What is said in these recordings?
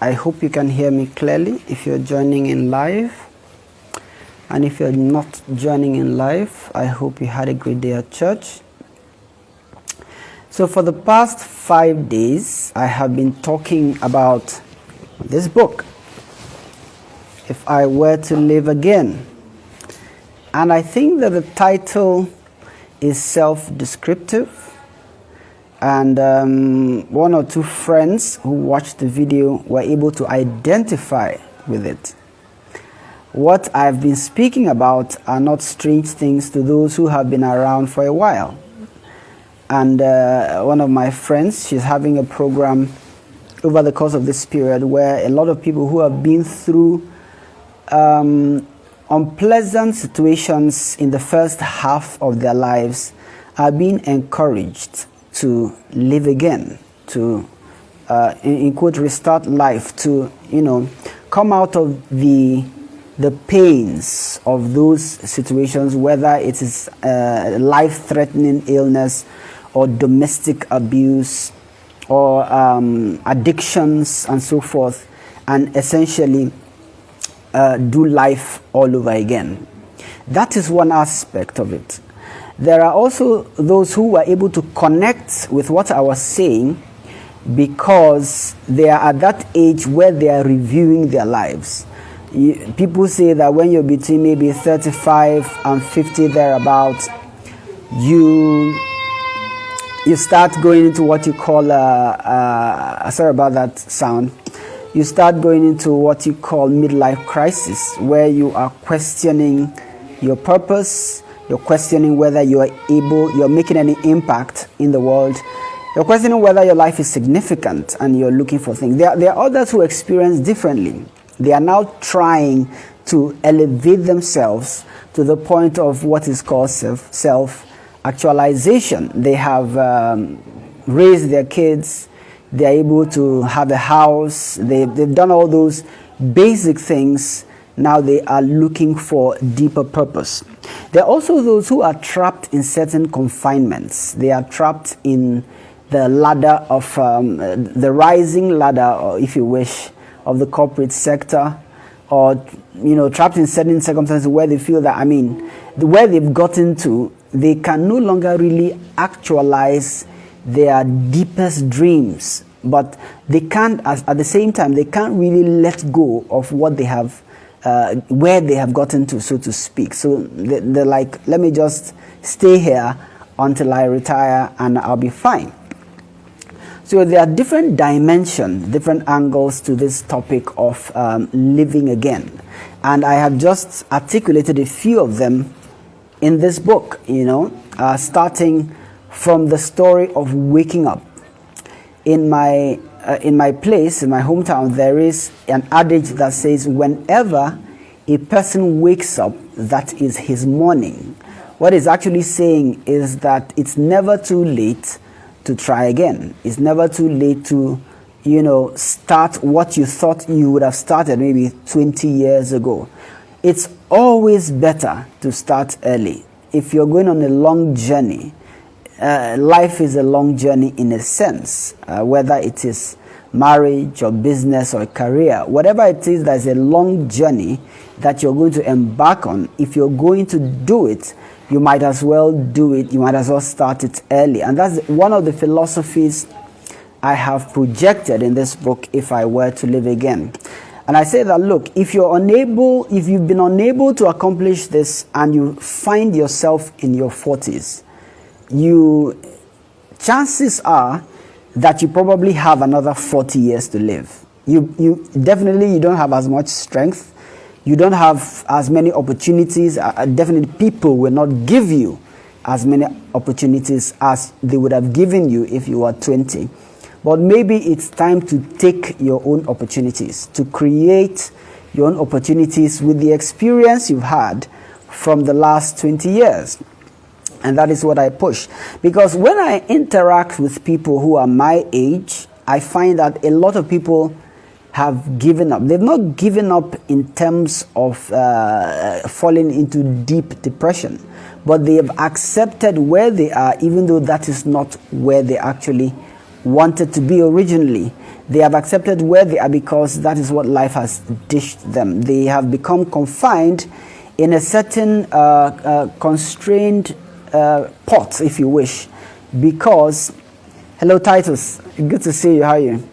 I hope you can hear me clearly if you're joining in live. And if you're not joining in live, I hope you had a great day at church. So for the past 5 days, I have been talking about this book, If I Were to Live Again. And I think that the title is self-descriptive. And one or two friends who watched the video were able to identify with it. What I've been speaking about are not strange things to those who have been around for a while. And one of my friends, she's having a program over the course of this period where a lot of people who have been through unpleasant situations in the first half of their lives are being encouraged to live again, to, in quote, restart life, to, come out of the pains of those situations, whether it is life-threatening illness or domestic abuse or addictions and so forth, and essentially do life all over again. That is one aspect of it. There are also those who were able to connect with what I was saying because they are at that age where they are reviewing their lives. People say that when you're between maybe 35 and 50 thereabouts, you start going into what you call sorry about that sound. You start going into what you call midlife crisis, where you are questioning your purpose. You're questioning whether you're making any impact in the world. You're questioning whether your life is significant and you're looking for things. There are others who experience differently. They are now trying to elevate themselves to the point of what is called self-actualization. They have raised their kids. They are able to have a house. They've done all those basic things. Now they are looking for deeper purpose. There are also those who are trapped in certain confinements. They are trapped in the ladder of the rising ladder, or if you wish, of the corporate sector, or trapped in certain circumstances where they feel that where they've gotten to, they can no longer really actualize their deepest dreams, but they can't. At the same time, they can't really let go of what they have. Where they have gotten to, so to speak. So they're like, let me just stay here until I retire and I'll be fine. So there are different dimensions, different angles to this topic of living again. And I have just articulated a few of them in this book, starting from the story of waking up. In my place, in my hometown, there is an adage that says whenever a person wakes up, that is his morning. What it's actually saying is that it's never too late to try again. It's never too late to, start what you thought you would have started maybe 20 years ago. It's always better to start early. If you're going on a long journey, life is a long journey in a sense, whether it is marriage or business or career, whatever it is, there's a long journey that you're going to embark on. If you're going to do it, you might as well do it. You might as well start it early. And that's one of the philosophies I have projected in this book, If I Were to Live Again. And I say that, look, if you've been unable to accomplish this and you find yourself in your 40s, chances are that you probably have another 40 years to live. You definitely don't have as much strength. You don't have as many opportunities. Definitely people will not give you as many opportunities as they would have given you if you were 20. But maybe it's time to take your own opportunities, to create your own opportunities with the experience you've had from the last 20 years. And that is what I push. Because when I interact with people who are my age, I find that a lot of people have given up. They've not given up in terms of falling into deep depression, but they have accepted where they are, even though that is not where they actually wanted to be originally. They have accepted where they are because that is what life has dished them. They have become confined in a certain constrained pot, if you wish, because, hello Titus, good to see you, how are you?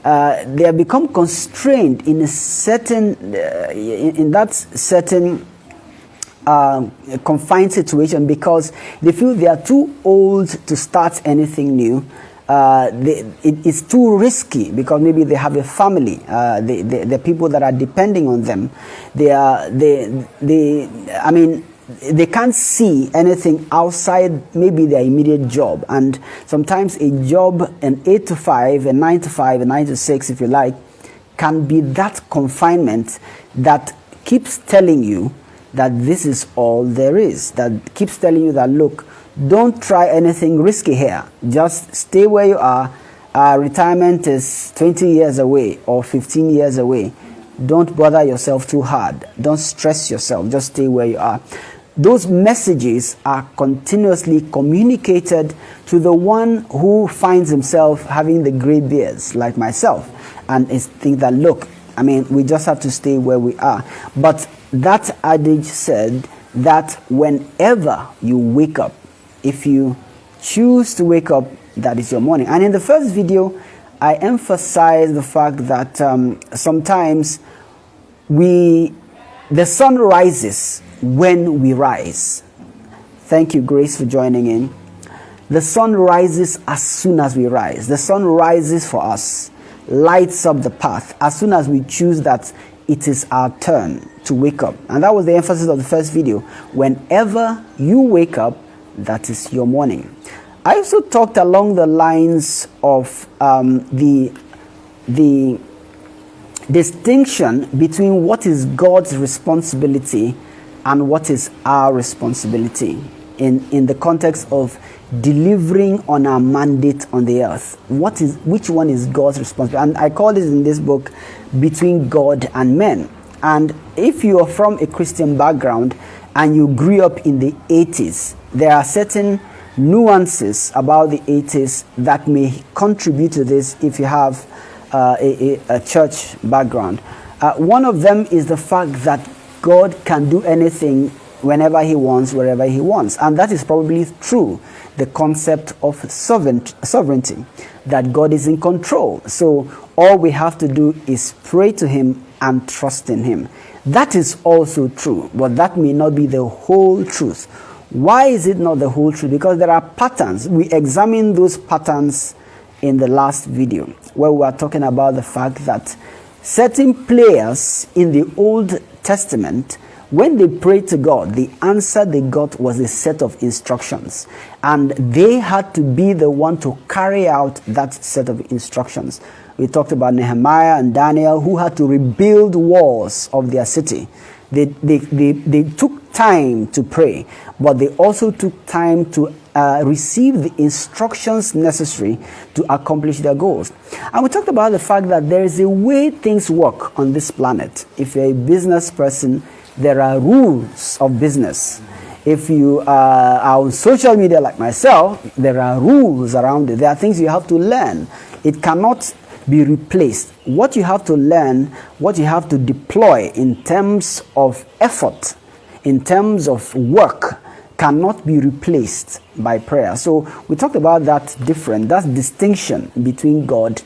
They have become constrained in a certain, in that certain confined situation because they feel they are too old to start anything new. It's too risky because maybe they have a family, the people that are depending on them. They can't see anything outside maybe their immediate job. And sometimes a job, an 8 to 5, a 9 to 5, a 9 to 6, if you like, can be that confinement that keeps telling you that this is all there is, that keeps telling you that, look, don't try anything risky here. Just stay where you are. Retirement is 20 years away or 15 years away. Don't bother yourself too hard. Don't stress yourself. Just stay where you are. Those messages are continuously communicated to the one who finds himself having the gray beards, like myself, and think that, look, I mean, we just have to stay where we are. But that adage said that whenever you wake up, if you choose to wake up, that is your morning. And in the first video, I emphasized the fact that sometimes the sun rises when we rise. Thank you, Grace, for joining in. The sun rises as soon as we rise. The sun rises for us, lights up the path as soon as we choose that it is our turn to wake up. And that was the emphasis of the first video. Whenever you wake up, that is your morning. I also talked along the lines of the distinction between what is God's responsibility and what is our responsibility in the context of delivering on our mandate on the earth. Which one is God's responsibility? And I call it in this book, Between God and Men. And if you are from a Christian background and you grew up in the 80s, there are certain nuances about the 80s that may contribute to this if you have a church background. One of them is the fact that God can do anything whenever he wants, wherever he wants. And that is probably true. The concept of sovereignty, that God is in control. So all we have to do is pray to him and trust in him. That is also true, but that may not be the whole truth. Why is it not the whole truth? Because there are patterns. We examined those patterns in the last video, where we are talking about the fact that certain players in the Old Testament, when they prayed to God, the answer they got was a set of instructions. And they had to be the one to carry out that set of instructions. We talked about Nehemiah and Daniel, who had to rebuild walls of their city. They took time to pray, but they also took time to receive the instructions necessary to accomplish their goals. And we talked about the fact that there is a way things work on this planet. If you're a business person, there are rules of business. If you are on social media like myself, there are rules around it. There are things you have to learn. It cannot be replaced. What you have to learn, what you have to deploy in terms of effort, in terms of work, cannot be replaced by prayer. So we talked about that distinction between God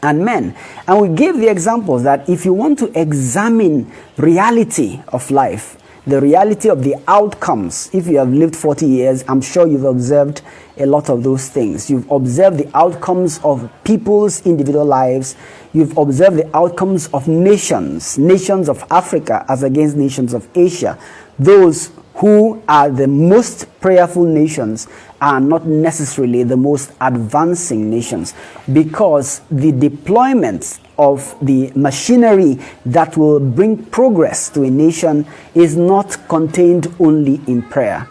and men. And we gave the examples that if you want to examine reality of life, the reality of the outcomes, if you have lived 40 years, I'm sure you've observed a lot of those things. You've observed the outcomes of people's individual lives. You've observed the outcomes of nations of Africa as against nations of Asia. Those who are the most prayerful nations are not necessarily the most advancing nations, because the deployment of the machinery that will bring progress to a nation is not contained only in prayer.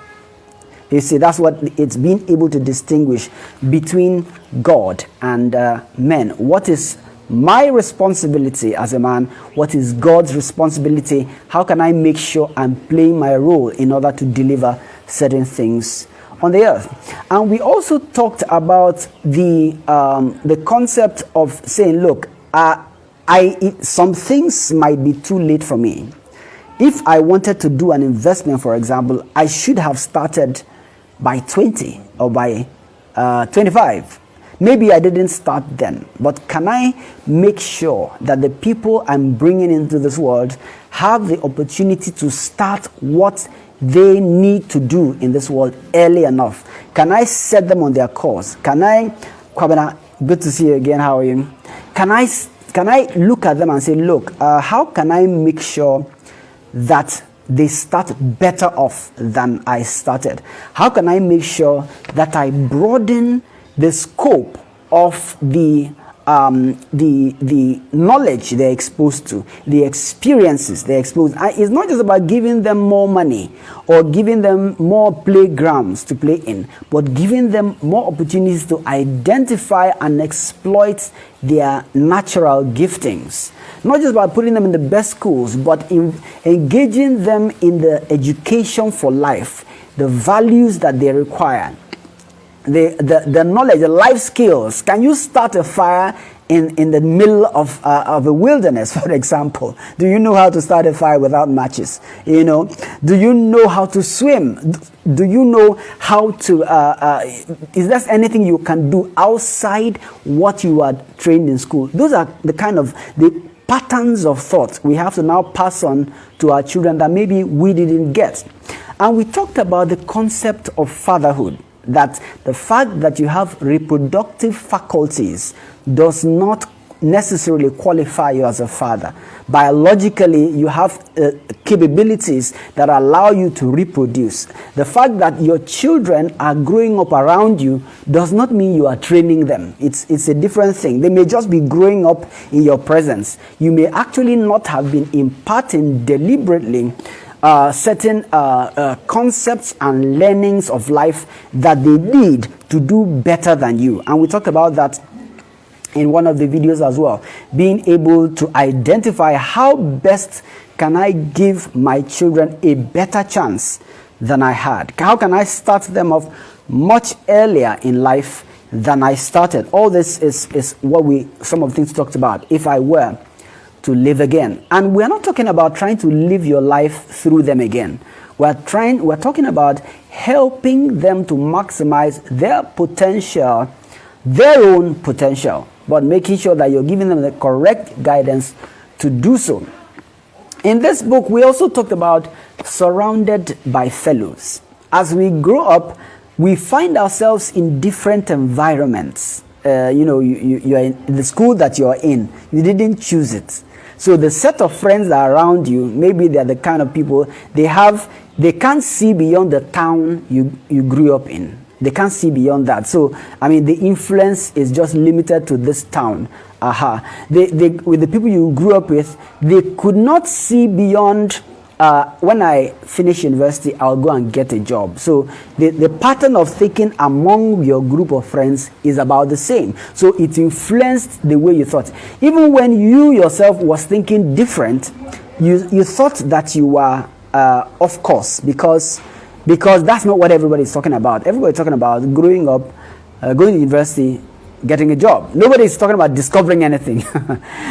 You see, that's what it's being able to distinguish between God and men. What is my responsibility as a man? What is God's responsibility? How can I make sure I'm playing my role in order to deliver certain things on the earth. And we also talked about the concept of saying, look, some things might be too late for me. If I wanted to do an investment, for example, I should have started by 20 or by 25. Maybe I didn't start then, but can I make sure that the people I'm bringing into this world have the opportunity to start what they need to do in this world early enough? Can I set them on their course? Can I, Kwabena, good to see you again, how are you? Can I look at them and say, look, how can I make sure that they start better off than I started? How can I make sure that I broaden the scope of the knowledge they're exposed to, the experiences they're exposed to? It's not just about giving them more money or giving them more playgrounds to play in, but giving them more opportunities to identify and exploit their natural giftings. Not just about putting them in the best schools, but engaging them in the education for life, the values that they require, the knowledge, the life skills. Can you start a fire in the middle of a wilderness, for example? Do you know how to start a fire without matches? You know, do you know how to swim? Do you know how to? Is there anything you can do outside what you are trained in school? Those are the kind of the patterns of thought we have to now pass on to our children that maybe we didn't get. And we talked about the concept of fatherhood, that the fact that you have reproductive faculties does not necessarily qualify you as a father. Biologically, you have capabilities that allow you to reproduce. The fact that your children are growing up around you does not mean you are training them. It's a different thing. They may just be growing up in your presence. You may actually not have been imparting deliberately certain concepts and learnings of life that they need to do better than you. And we talked about that in one of the videos as well. Being able to identify how best can I give my children a better chance than I had. How can I start them off much earlier in life than I started? All this is what some of the things talked about. If I were to live again. And we're not talking about trying to live your life through them again. We're talking about helping them to maximize their potential, their own potential, but making sure that you're giving them the correct guidance to do so. In this book, we also talked about surrounded by fellows. As we grow up, we find ourselves in different environments. You're in the school that you're in. You didn't choose it. So the set of friends that are around you, maybe they're the kind of people they can't see beyond the town you grew up in. They can't see beyond that. So, I mean, the influence is just limited to this town. With the people you grew up with, they could not see beyond, when I finish university, I'll go and get a job. So the pattern of thinking among your group of friends is about the same. So it influenced the way you thought. Even when you yourself was thinking different, you thought that you were off course because that's not what everybody's talking about. Everybody's talking about growing up, going to university, getting a job. Nobody's talking about discovering anything.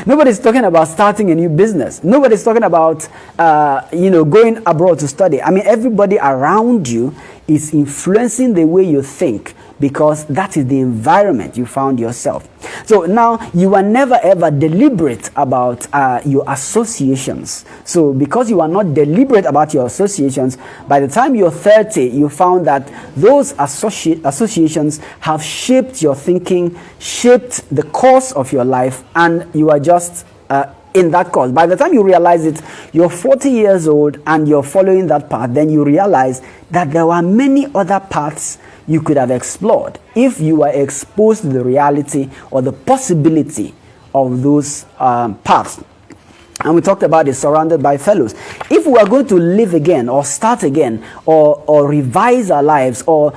Nobody's talking about starting a new business. Nobody's talking about going abroad to study. I mean, everybody around you is influencing the way you think, because that is the environment you found yourself. So now you are never ever deliberate about your associations. So because you are not deliberate about your associations, by the time you're 30, you found that those associations have shaped your thinking, shaped the course of your life, and you are just in that course. By the time you realize it, you're 40 years old and you're following that path, then you realize that there were many other paths you could have explored if you were exposed to the reality or the possibility of those paths. And we talked about it, surrounded by fellows. If we are going to live again or start again or revise our lives or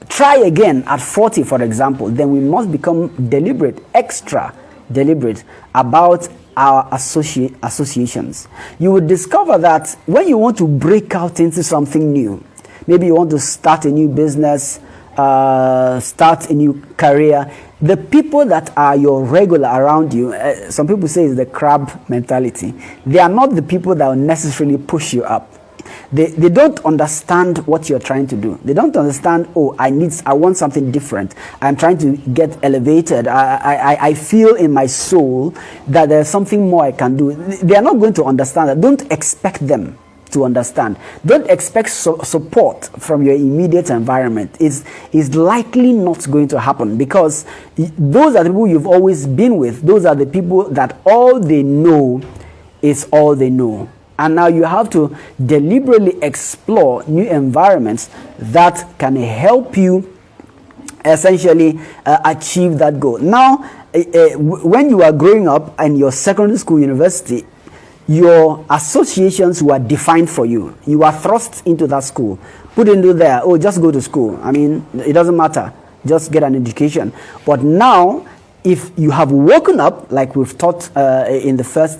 try again at 40, for example, then we must become deliberate, extra deliberate about our associations. You would discover that when you want to break out into something new, maybe you want to start a new business, start a new career. The people that are your regular around you, some people say it's the crab mentality. They are not the people that will necessarily push you up. They don't understand what you're trying to do. They don't understand, oh, I want something different. I'm trying to get elevated. I feel in my soul that there's something more I can do. They are not going to understand that. Don't expect them to understand. Don't expect support from your immediate environment. It's likely not going to happen, because those are the people you've always been with. Those are the people that all they know is all they know. And now you have to deliberately explore new environments that can help you essentially achieve that goal. Now, when you are growing up in your secondary school, university, your associations were defined for you. You are thrust into that school, put into there, oh, just go to school. I mean, it doesn't matter. Just get an education. But now, if you have woken up, like we've taught in the first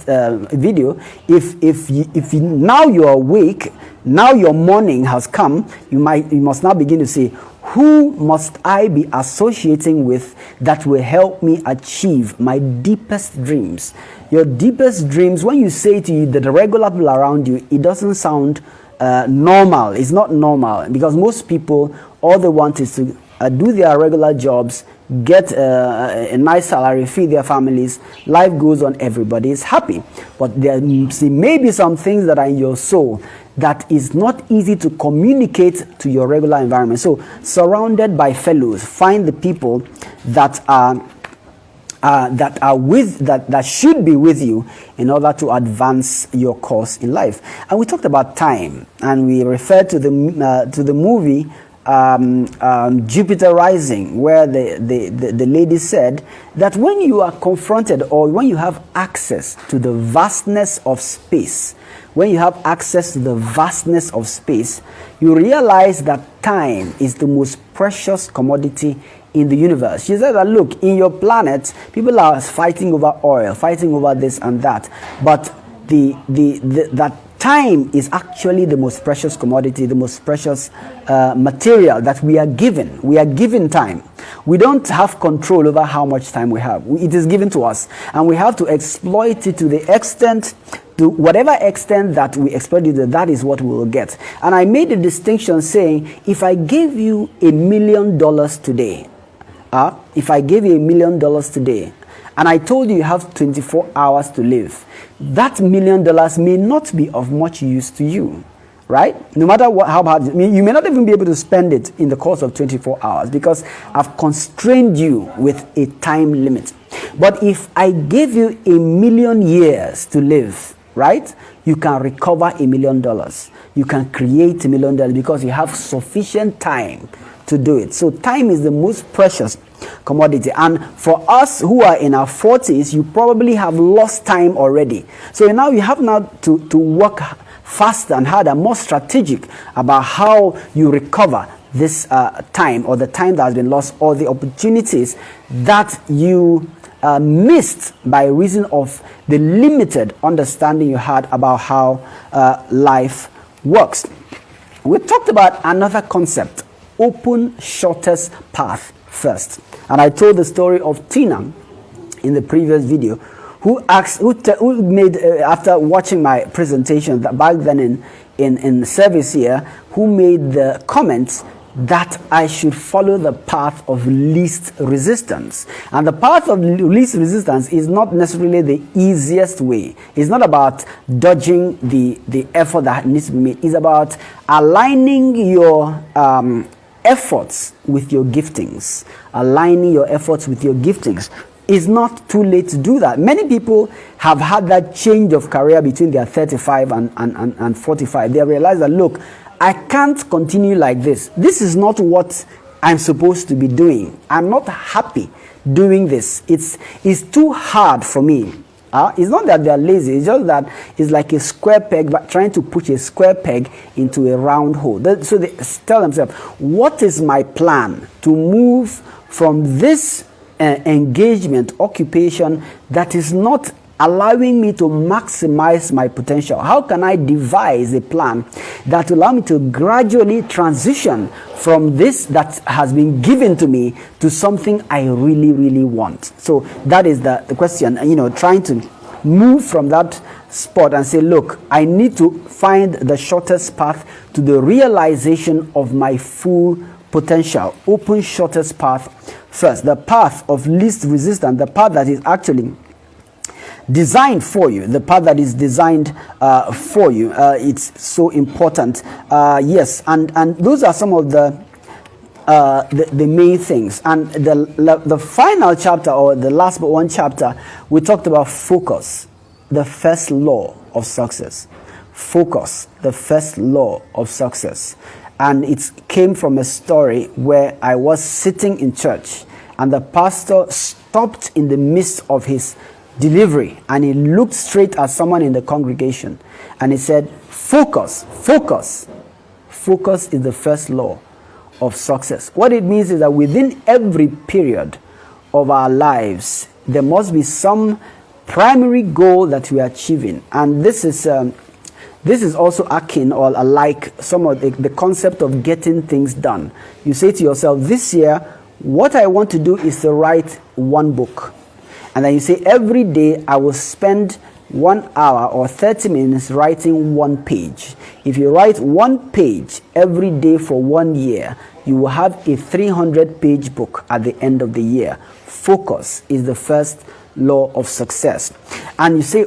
video, if now you're awake, now your morning has come, you must now begin to say, who must I be associating with that will help me achieve my deepest dreams? Your deepest dreams, when you say to you the regular people around you, it doesn't sound normal. It's not normal, because most people, all they want is to do their regular jobs, get a nice salary, feed their families, life goes on, everybody is happy. But there may be some things that are in your soul that is not easy to communicate to your regular environment. So, surrounded by fellows, find the people that that should be with you in order to advance your course in life. And we talked about time, and we referred to the movie Jupiter Rising, where the lady said that when you are confronted, or when you have access to the vastness of space, you realize that time is the most precious commodity in the universe. She said that, look, in your planet, people are fighting over oil, fighting over this and that, but that time is actually the most precious commodity, the most precious material that we are given. We are given time. We don't have control over how much time we have. It is given to us, and we have to exploit it to the extent, to whatever extent that we exploit it, that is what we will get. And I made a distinction saying, if I gave you $1 million today, if I gave you $1 million today, and I told you you have 24 hours to live, that $1 million may not be of much use to you, right? No matter how hard, you may not even be able to spend it in the course of 24 hours, because I've constrained you with a time limit. But if I gave you 1,000,000 years to live, right, you can recover $1 million. You can create $1 million because you have sufficient time to do it. So time is the most precious commodity. And for us who are in our 40s, you probably have lost time already. So now you have to work faster and harder, more strategic about how you recover this time, or the time that has been lost, or the opportunities that you missed by reason of the limited understanding you had about how life works. We talked about another concept: open shortest path first. And I told the story of Tina in the previous video, who made, after watching my presentation back then in service here, who made the comments that I should follow the path of least resistance. And the path of least resistance is not necessarily the easiest way. It's not about dodging the effort that needs to be made. It's about aligning your efforts with your giftings. Aligning your efforts with your giftings. It's not too late to do that. Many people have had that change of career between their 35 and 45. They realize that, look, I can't continue like this. This is not what I'm supposed to be doing. I'm not happy doing this. It's too hard for me. It's not that they're lazy. It's just that it's like a square peg, but trying to push a square peg into a round hole. So they tell themselves, what is my plan to move from this engagement, occupation that is not allowing me to maximize my potential? How can I devise a plan that will allow me to gradually transition from this that has been given to me to something I really, really want? So that is the question, trying to move from that spot and say, look, I need to find the shortest path to the realization of my full potential. Open shortest path first, the path of least resistance, the path that is actually designed for you, the path that is designed for you. It's so important. Yes, and those are some of the main things. And the final chapter, or the last but one chapter, we talked about focus, the first law of success. Focus, the first law of success. And it came from a story where I was sitting in church and the pastor stopped in the midst of his delivery and he looked straight at someone in the congregation and he said, focus, focus. Focus is the first law of success. What it means is that within every period of our lives, there must be some primary goal that we are achieving. And this is also akin or alike some of the concept of getting things done. You say to yourself, this year, what I want to do is to write one book. And then you say, every day I will spend 1 hour or 30 minutes writing one page. If you write one page every day for 1 year, you will have a 300-page book at the end of the year. Focus is the first law of success. And you say,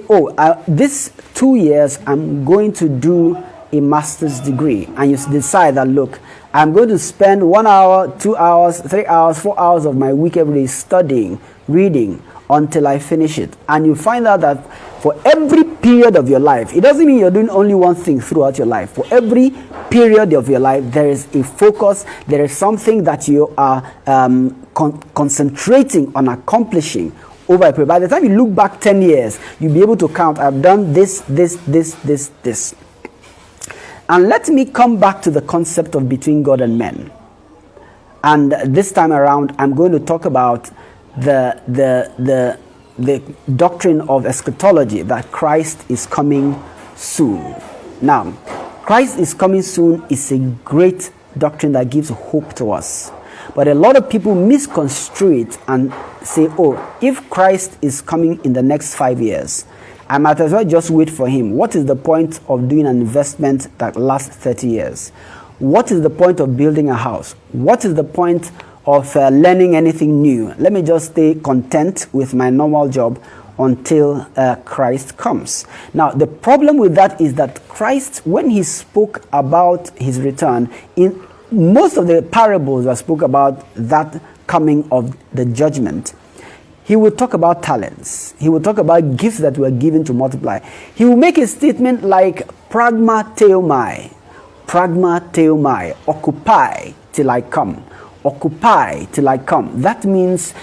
this 2 years I'm going to do a master's degree, and you decide that, look, I'm going to spend 1 hour, 2 hours, 3 hours, 4 hours of my week every day studying, reading until I finish it. And you find out that for every period of your life, it doesn't mean you're doing only one thing throughout your life. For every period of your life, there is a focus, there is something that you are concentrating on accomplishing over a period. By the time you look back 10 years, you'll be able to count, I've done this. And let me come back to the concept of between God and men. And this time around, I'm going to talk about the doctrine of eschatology, that Christ is coming soon. Now, Christ is coming soon is a great doctrine that gives hope to us. But a lot of people misconstrue it and say, if Christ is coming in the next 5 years, I might as well just wait for him. What is the point of doing an investment that lasts 30 years? What is the point of building a house? What is the point of learning anything new? Let me just stay content with my normal job until Christ comes. Now, the problem with that is that Christ, when he spoke about his return, in most of the parables that spoke about that coming of the judgment, he will talk about talents. He will talk about gifts that were given to multiply. He will make a statement like pragma theomai, occupy till I come. Occupy till I come. That means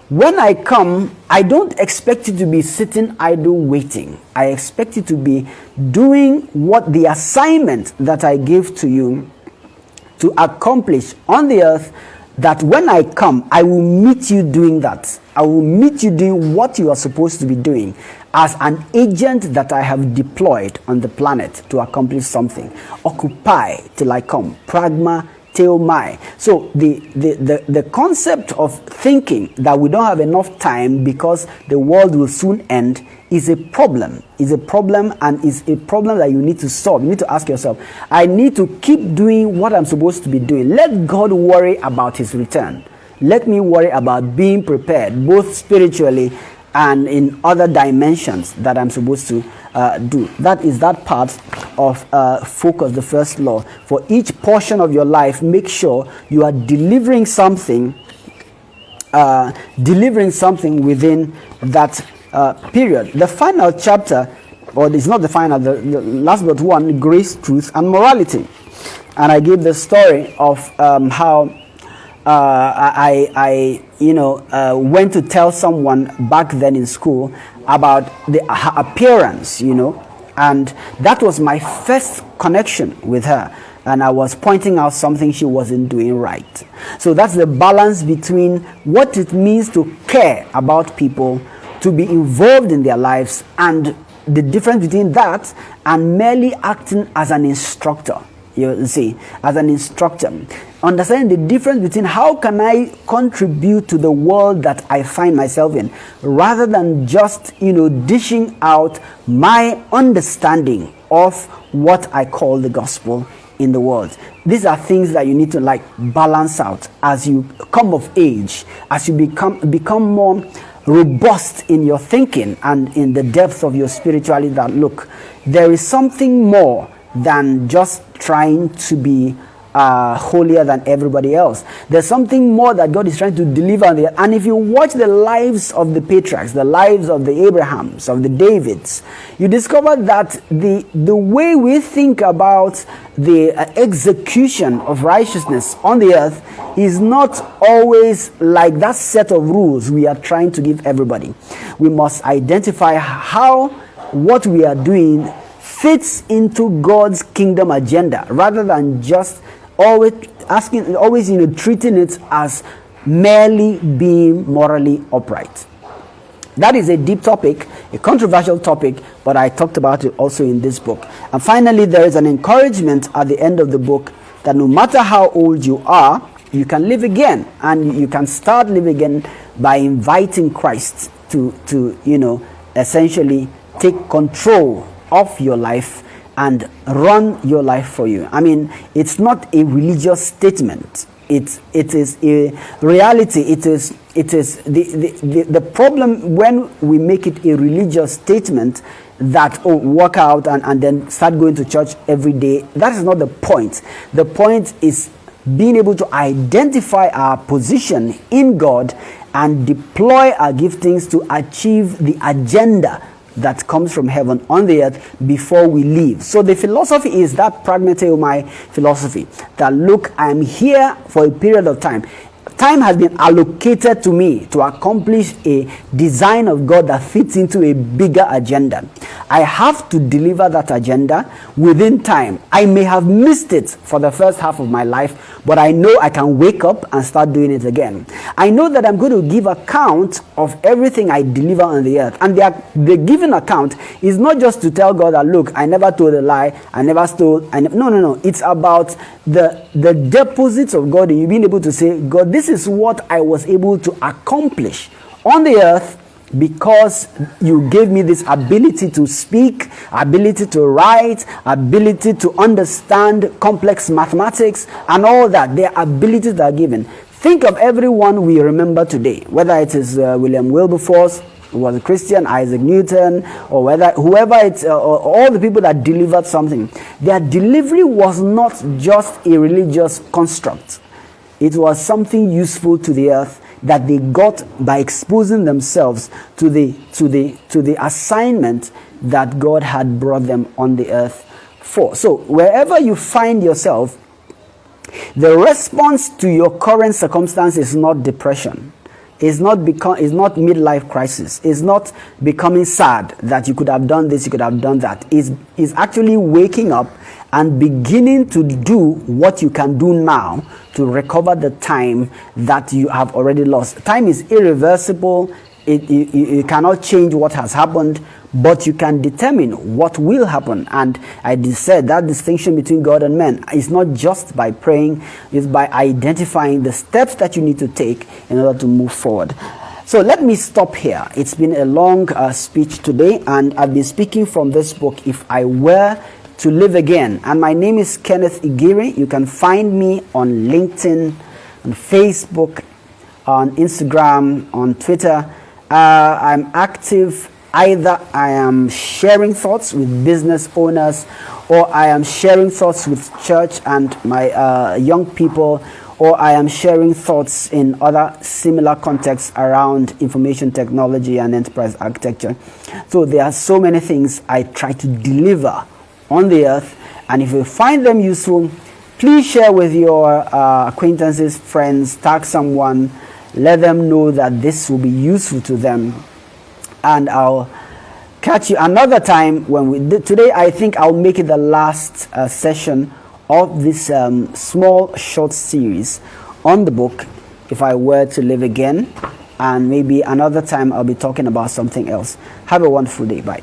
when I come, I don't expect you to be sitting idle waiting. I expect you to be doing what the assignment that I gave to you to accomplish on the earth, that when I come, I will meet you doing that. I will meet you doing what you are supposed to be doing as an agent that I have deployed on the planet to accomplish something. Occupy till I come. Pragma theomai. So the concept of thinking that we don't have enough time because the world will soon end is a problem. Is a problem, and is a problem that you need to solve. You need to ask yourself, I need to keep doing what I'm supposed to be doing. Let God worry about his return. Let me worry about being prepared, both spiritually and in other dimensions that I'm supposed to do. That is that part of focus, the first law. For each portion of your life, make sure you are delivering something within that period. The final chapter, or it's not the final, the last but one, grace, truth, and morality. And I gave the story of how I went to tell someone back then in school about her appearance, and that was my first connection with her. And I was pointing out something she wasn't doing right. So that's the balance between what it means to care about people, to be involved in their lives, and the difference between that and merely acting as an instructor. You see, as an instructor, understanding the difference between how can I contribute to the world that I find myself in, rather than just, dishing out my understanding of what I call the gospel in the world. These are things that you need to balance out as you come of age, as you become more robust in your thinking and in the depth of your spirituality, that look, there is something more than just trying to be holier than everybody else. There's something more that God is trying to deliver there. And if you watch the lives of the patriarchs, the lives of the Abrahams, of the Davids, you discover that the way we think about the execution of righteousness on the earth is not always like that set of rules we are trying to give everybody. We must identify how what we are doing fits into God's kingdom agenda, rather than just always treating it as merely being morally upright. That is a deep topic, a controversial topic, but I talked about it also in this book. And finally, there is an encouragement at the end of the book that no matter how old you are, you can live again, and you can start living again by inviting Christ to essentially take control of your life and run your life for you. I mean, it's not a religious statement. It is a reality. It is the problem when we make it a religious statement that work out and then start going to church every day. That is not the point. The point is being able to identify our position in God and deploy our giftings to achieve the agenda that comes from heaven on the earth before we leave. So the philosophy is that pragmateomai philosophy, that look, I'm here for a period of time. Time has been allocated to me to accomplish a design of God that fits into a bigger agenda. I have to deliver that agenda within time. I may have missed it for the first half of my life, but I know I can wake up and start doing it again. I know that I'm going to give account of everything I deliver on the earth. And the giving account is not just to tell God that, look, I never told a lie, I never stole. No. It's about the deposits of God, and you being able to say, God, this is what I was able to accomplish on the earth because you gave me this ability to speak, ability to write, ability to understand complex mathematics, and all that. Their abilities that are given. Think of everyone we remember today, whether it is William Wilberforce, who was a Christian, Isaac Newton, or whoever it's, or all the people that delivered something. Their delivery was not just a religious construct. It was something useful to the earth that they got by exposing themselves to the assignment that God had brought them on the earth for. So wherever you find yourself, the response to your current circumstance is not depression. It's not midlife crisis. It's not becoming sad that you could have done this, you could have done that. It's actually waking up and beginning to do what you can do now to recover the time that you have already lost. Time is irreversible. You cannot change what has happened, but you can determine what will happen. And I said that distinction between God and man is not just by praying, it's by identifying the steps that you need to take in order to move forward. So let me stop here. It's been a long speech today, and I've been speaking from this book, If I Were to Live Again. And my name is Kenneth Igiri. You can find me on LinkedIn, on Facebook, on Instagram, on Twitter. I'm active. Either I am sharing thoughts with business owners, or I am sharing thoughts with church and my young people, or I am sharing thoughts in other similar contexts around information technology and enterprise architecture. So there are so many things I try to deliver on the earth, and if you find them useful, please share with your acquaintances, friends, tag someone, let them know that this will be useful to them. And I'll catch you another time when today I think I'll make it the last session of this small short series on the book, If I Were to Live Again. and maybe another time I'll be talking about something else. Have a wonderful day. Bye.